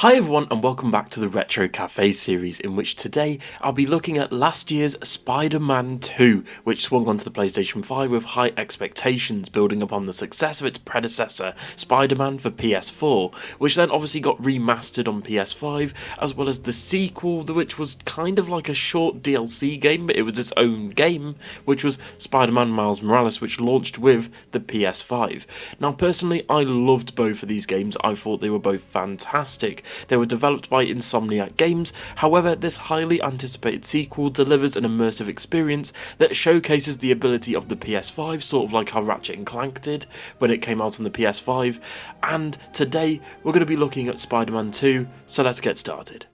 Hi everyone and welcome back to the Retro Café series, in which today I'll be looking at last year's Spider-Man 2, which swung onto the PlayStation 5 with high expectations, building upon the success of its predecessor, Spider-Man for PS4, which then obviously got remastered on PS5, as well as the sequel, which was kind of like a short DLC game, but it was its own game, which was Spider-Man Miles Morales, which launched with the PS5. Now personally, I loved both of these games. I thought they were both fantastic. They were developed by Insomniac Games, however this highly anticipated sequel delivers an immersive experience that showcases the ability of the PS5, sort of like how Ratchet & Clank did when it came out on the PS5, and today we're going to be looking at Spider-Man 2, so let's get started.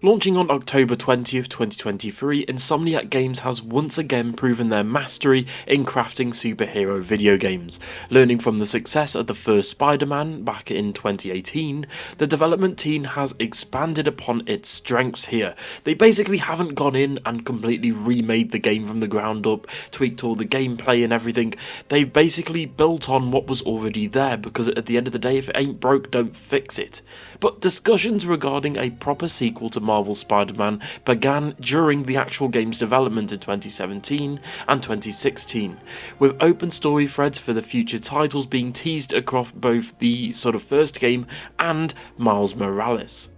Launching on October 20th, 2023, Insomniac Games has once again proven their mastery in crafting superhero video games. Learning from the success of the first Spider-Man back in 2018, the development team has expanded upon its strengths here. They basically haven't gone in and completely remade the game from the ground up, tweaked all the gameplay and everything. They've basically built on what was already there, because at the end of the day, if it ain't broke, don't fix it. But discussions regarding a proper sequel to Marvel's Spider-Man began during the actual game's development in 2017 and 2016, with open story threads for the future titles being teased across both the first game and Miles Morales.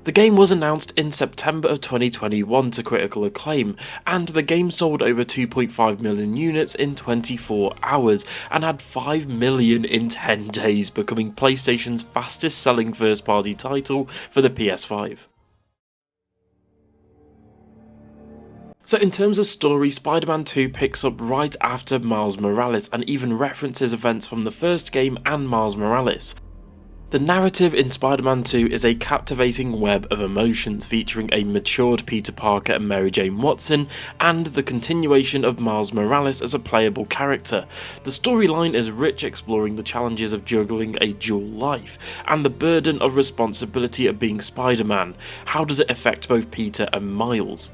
The game was announced in September of 2021 to critical acclaim, and the game sold over 2.5 million units in 24 hours and had 5 million in 10 days, becoming PlayStation's fastest selling first-party title for the PS5. So in terms of story, Spider-Man 2 picks up right after Miles Morales and even references events from the first game and Miles Morales. The narrative in Spider-Man 2 is a captivating web of emotions featuring a matured Peter Parker and Mary Jane Watson, and the continuation of Miles Morales as a playable character. The storyline is rich, exploring the challenges of juggling a dual life, and the burden of responsibility of being Spider-Man. How does it affect both Peter and Miles?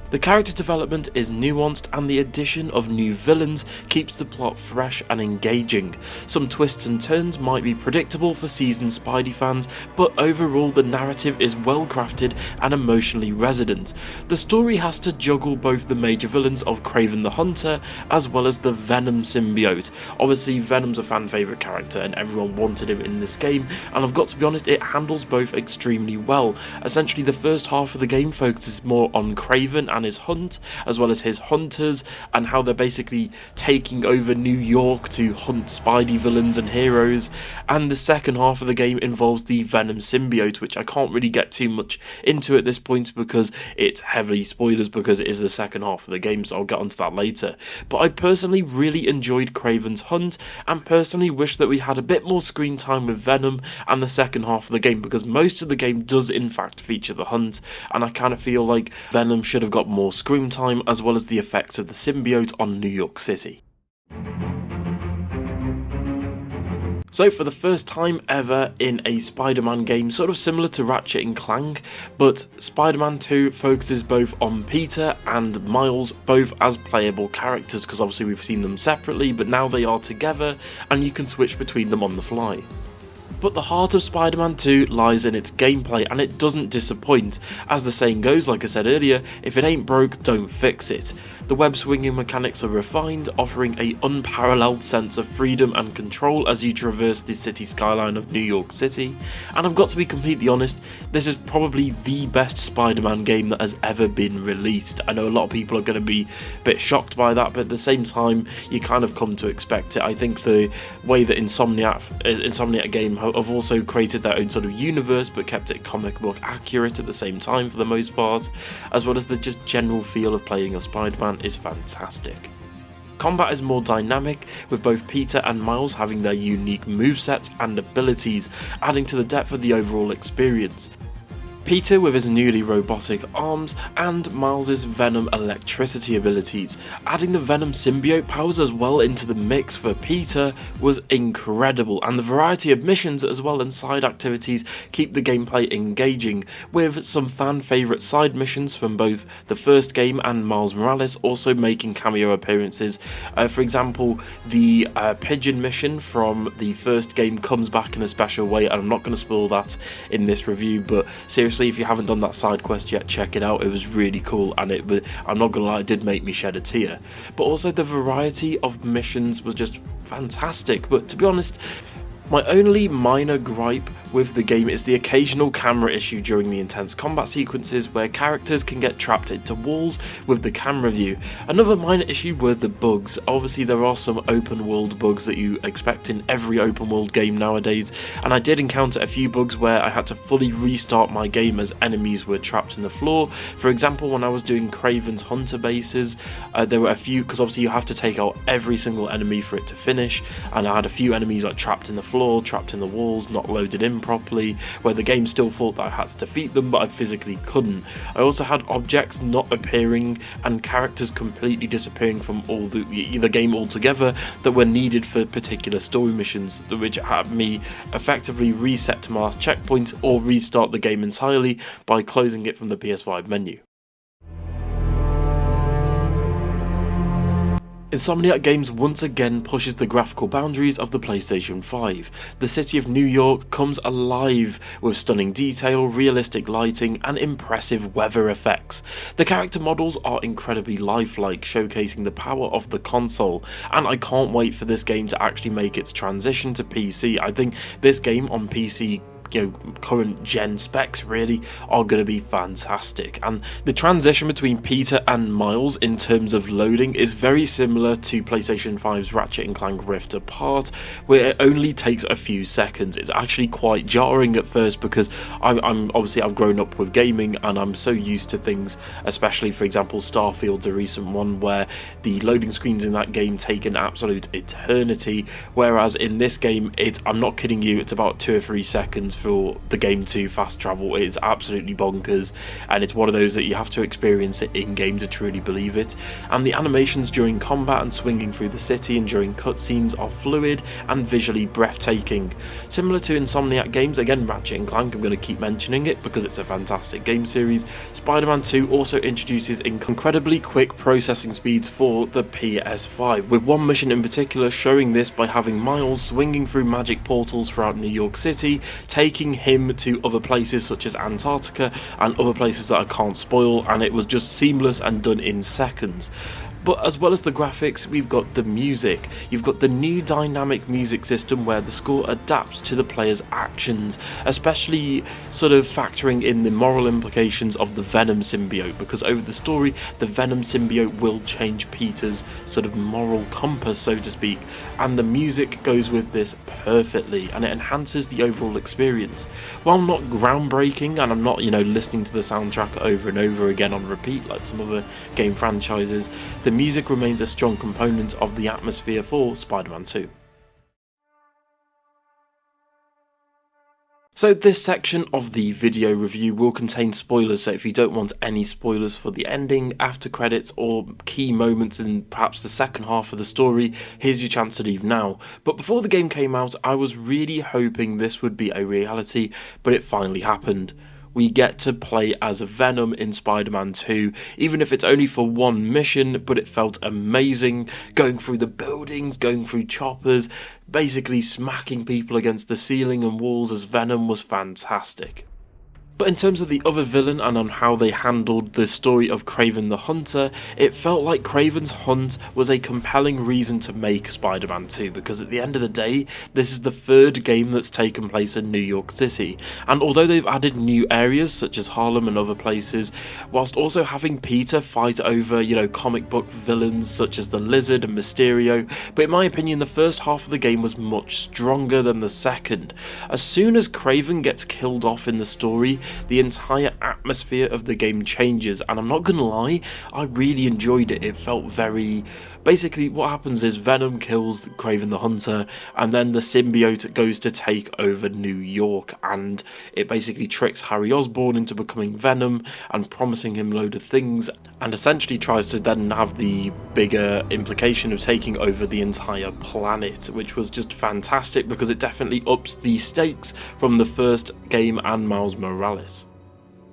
The character development is nuanced, and the addition of new villains keeps the plot fresh and engaging. Some twists and turns might be predictable for seasoned Spidey fans, but overall the narrative is well crafted and emotionally resonant. The story has to juggle both the major villains of Kraven the Hunter as well as the Venom symbiote. Obviously Venom's a fan favourite character and everyone wanted him in this game, and I've got to be honest, it handles both extremely well. Essentially the first half of the game focuses more on Kraven and his hunt, as well as his hunters, and how they're basically taking over New York to hunt Spidey villains and heroes, and the second half of the game involves the Venom symbiote, which I can't really get too much into at this point because it's heavily spoilers, because it is the second half of the game, so I'll get onto that later. But I personally really enjoyed Kraven's hunt, and personally wish that we had a bit more screen time with Venom and the second half of the game, because most of the game does in fact feature the hunt, and I kind of feel like Venom should have got more screen time, as well as the effects of the symbiote on New York City. So for the first time ever in a Spider-Man game, sort of similar to Ratchet & Clank, but Spider-Man 2 focuses both on Peter and Miles, both as playable characters, because obviously we've seen them separately, but now they are together and you can switch between them on the fly. But the heart of Spider-Man 2 lies in its gameplay, and it doesn't disappoint. As the saying goes, like I said earlier, if it ain't broke, don't fix it. The web swinging mechanics are refined, offering an unparalleled sense of freedom and control as you traverse the city skyline of New York City. And I've got to be completely honest, this is probably the best Spider-Man game that has ever been released. I know a lot of people are going to be a bit shocked by that, but at the same time, you kind of come to expect it. I think the way that Insomniac Game have also created their own sort of universe, but kept it comic book accurate at the same time for the most part, as well as the just general feel of playing a Spider-Man is fantastic. Combat is more dynamic, with both Peter and Miles having their unique movesets and abilities, adding to the depth of the overall experience. Peter with his newly robotic arms, and Miles' Venom electricity abilities. Adding the Venom symbiote powers as well into the mix for Peter was incredible, and the variety of missions as well and side activities keep the gameplay engaging, with some fan favourite side missions from both the first game and Miles Morales also making cameo appearances. For example, the pigeon mission from the first game comes back in a special way, and I'm not going to spoil that in this review, but seriously, if you haven't done that side quest yet, check it out. It was really cool, and I'm not gonna lie, it did make me shed a tear. But also the variety of missions was just fantastic. But to be honest, my only minor gripe with the game is the occasional camera issue during the intense combat sequences where characters can get trapped into walls with the camera view. Another minor issue were the bugs. Obviously there are some open world bugs that you expect in every open world game nowadays, and I did encounter a few bugs where I had to fully restart my game as enemies were trapped in the floor. For example, when I was doing Kraven's Hunter bases, there were a few, because obviously you have to take out every single enemy for it to finish, and I had a few enemies like trapped in the floor, trapped in the walls, not loaded in properly, where the game still thought that I had to defeat them but I physically couldn't. I also had objects not appearing and characters completely disappearing from all the game altogether that were needed for particular story missions, which had me effectively reset to my last checkpoint or restart the game entirely by closing it from the PS5 menu. Insomniac Games once again pushes the graphical boundaries of the PlayStation 5. The city of New York comes alive with stunning detail, realistic lighting, and impressive weather effects. The character models are incredibly lifelike, showcasing the power of the console, and I can't wait for this game to actually make its transition to PC. I think this game on PC, current gen specs really are going to be fantastic, and the transition between Peter and Miles in terms of loading is very similar to PlayStation 5's Ratchet & Clank Rift Apart, where it only takes a few seconds. It's actually quite jarring at first because I've grown up with gaming and I'm so used to things, especially for example Starfield's a recent one where the loading screens in that game take an absolute eternity, whereas in this game I'm not kidding you, it's about 2 or 3 seconds for the game to fast travel. It's absolutely bonkers, and it's one of those that you have to experience it in game to truly believe it. And the animations during combat and swinging through the city and during cutscenes are fluid and visually breathtaking. Similar to Insomniac Games, again Ratchet & Clank, I'm going to keep mentioning it because it's a fantastic game series, Spider-Man 2 also introduces incredibly quick processing speeds for the PS5, with one mission in particular showing this by having Miles swinging through magic portals throughout New York City, taking him to other places such as Antarctica and other places that I can't spoil, and it was just seamless and done in seconds. But as well as the graphics, we've got the music. You've got the new dynamic music system where the score adapts to the player's actions, especially sort of factoring in the moral implications of the Venom symbiote, because over the story, the Venom symbiote will change Peter's sort of moral compass, so to speak, and the music goes with this perfectly, and it enhances the overall experience. While not groundbreaking, and I'm not, listening to the soundtrack over and over again on repeat like some other game franchises, the music remains a strong component of the atmosphere for Spider-Man 2. So this section of the video review will contain spoilers, so if you don't want any spoilers for the ending, after credits, or key moments in perhaps the second half of the story, here's your chance to leave now. But before the game came out, I was really hoping this would be a reality, but it finally happened. We get to play as Venom in Spider-Man 2, even if it's only for one mission, but it felt amazing, going through the buildings, going through choppers, basically smacking people against the ceiling and walls as Venom was fantastic. But in terms of the other villain and on how they handled the story of Kraven the Hunter, it felt like Kraven's hunt was a compelling reason to make Spider-Man 2, because at the end of the day, this is the third game that's taken place in New York City, and although they've added new areas such as Harlem and other places, whilst also having Peter fight over, comic book villains such as the Lizard and Mysterio, but in my opinion the first half of the game was much stronger than the second. As soon as Kraven gets killed off in the story, the entire atmosphere of the game changes, and I'm not gonna lie, I really enjoyed it. It felt very Basically, what happens is Venom kills Kraven the Hunter, and then the symbiote goes to take over New York, and it basically tricks Harry Osborn into becoming Venom and promising him a load of things, and essentially tries to then have the bigger implication of taking over the entire planet, which was just fantastic because it definitely ups the stakes from the first game and Miles Morales.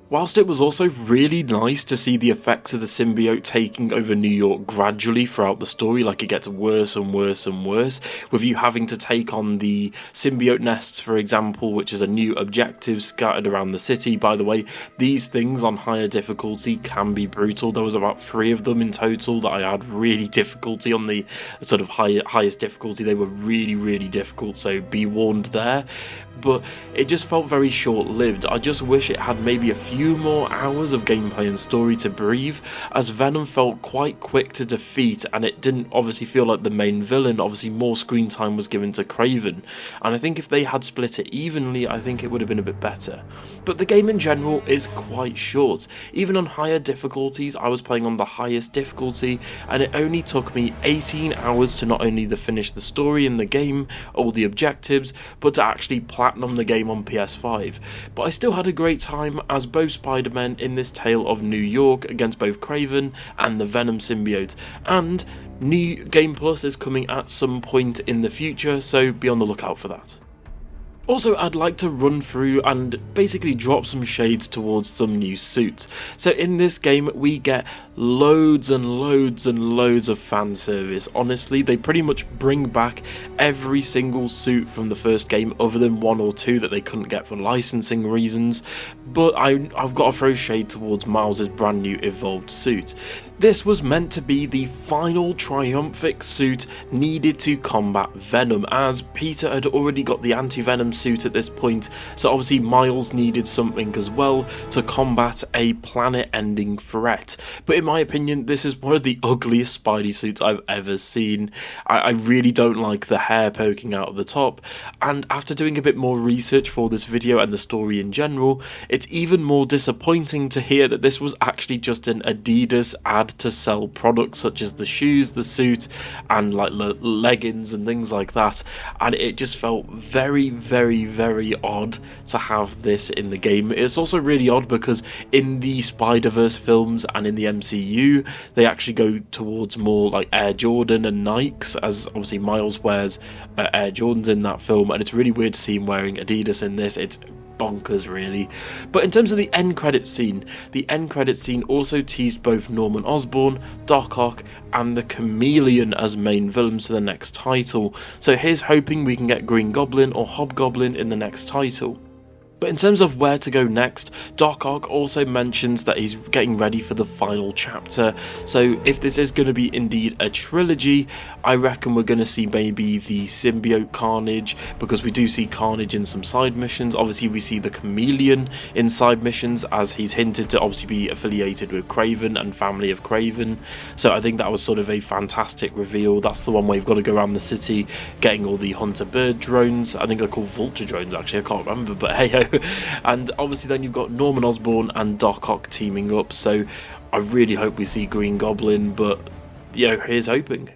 Whilst it was also really nice to see the effects of the symbiote taking over New York gradually throughout the story, like it gets worse and worse and worse, with you having to take on the symbiote nests, for example, which is a new objective scattered around the city. By the way, these things on higher difficulty can be brutal. There was about 3 of them in total that I had really difficulty on the sort of highest difficulty. They were really difficult, so be warned there. But it just felt very short-lived. I just wish it had maybe a few more hours of gameplay and story to breathe, as Venom felt quite quick to defeat, and it didn't obviously feel like the main villain. Obviously more screen time was given to Kraven, and I think if they had split it evenly, I think it would have been a bit better. But the game in general is quite short. Even on higher difficulties, I was playing on the highest difficulty, and it only took me 18 hours to not only finish the story in the game, all the objectives, but to actually platinum the game on PS5. But I still had a great time as both Spider-Men in this tale of New York against both Kraven and the Venom symbiote, and New Game Plus is coming at some point in the future, so be on the lookout for that. Also, I'd like to run through and basically drop some shades towards some new suits. So in this game we get loads and loads and loads of fan service. Honestly, they pretty much bring back every single suit from the first game other than 1 or 2 that they couldn't get for licensing reasons. But I've got to throw shade towards Miles' brand new evolved suit. This was meant to be the final triumphant suit needed to combat Venom, as Peter had already got the anti-Venom suit at this point, so obviously Miles needed something as well to combat a planet-ending threat. But in my opinion, this is one of the ugliest Spidey suits I've ever seen. I really don't like the hair poking out of the top, and after doing a bit more research for this video and the story in general, it's even more disappointing to hear that this was actually just an Adidas ad to sell products such as the shoes, the suit, and like leggings and things like that, and it just felt very odd to have this in the game. It's also really odd because in the Spider-Verse films and in the MCU they actually go towards more like Air Jordan and Nikes, as obviously Miles wears Air Jordans in that film, and it's really weird to see him wearing Adidas in this. It's bonkers really. But in terms of the end credits scene also teased both Norman Osborn, Doc Ock and the Chameleon as main villains for the next title, so here's hoping we can get Green Goblin or Hobgoblin in the next title. But in terms of where to go next, Doc Ock also mentions that he's getting ready for the final chapter, so if this is going to be indeed a trilogy, I reckon we're going to see maybe the symbiote Carnage, because we do see Carnage in some side missions. Obviously we see the Chameleon in side missions, as he's hinted to obviously be affiliated with Kraven and family of Kraven, so I think that was sort of a fantastic reveal. That's the one where you've got to go around the city getting all the hunter bird drones. I think they're called vulture drones actually, I can't remember, but hey ho. And obviously then you've got Norman Osborn and Doc Ock teaming up, so I really hope we see Green Goblin, but you know, here's hoping.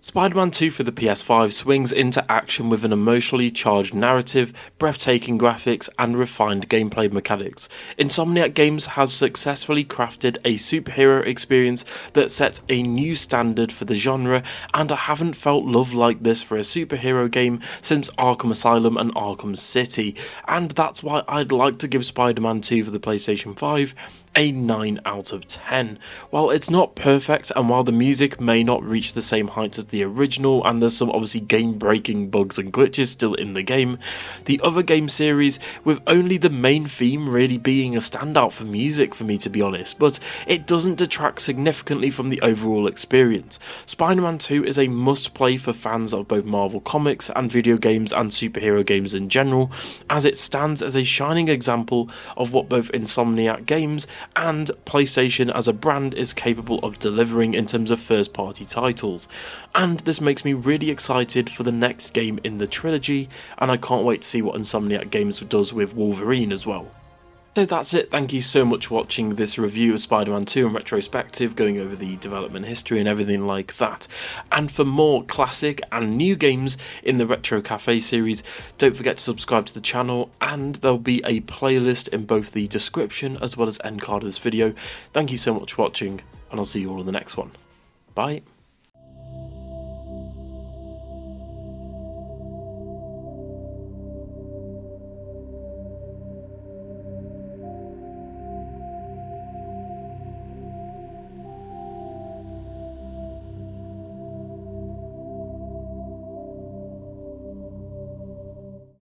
Spider-Man 2 for the PS5 swings into action with an emotionally charged narrative, breathtaking graphics, and refined gameplay mechanics. Insomniac Games has successfully crafted a superhero experience that sets a new standard for the genre, and I haven't felt love like this for a superhero game since Arkham Asylum and Arkham City, and that's why I'd like to give Spider-Man 2 for the PlayStation 5 a 9 out of 10. While it's not perfect, and while the music may not reach the same heights as the original, and there's some obviously game-breaking bugs and glitches still in the game, the other game series, with only the main theme really being a standout for music for me, to be honest, but it doesn't detract significantly from the overall experience. Spider-Man 2 is a must-play for fans of both Marvel Comics and video games and superhero games in general, as it stands as a shining example of what both Insomniac Games and PlayStation as a brand is capable of delivering in terms of first-party titles. And this makes me really excited for the next game in the trilogy, and I can't wait to see what Insomniac Games does with Wolverine as well. So that's it, thank you so much for watching this review of Spider-Man 2 and retrospective, going over the development history and everything like that. And for more classic and new games in the Retro Café series, don't forget to subscribe to the channel, and there'll be a playlist in both the description as well as end card of this video. Thank you so much for watching, and I'll see you all in the next one. Bye.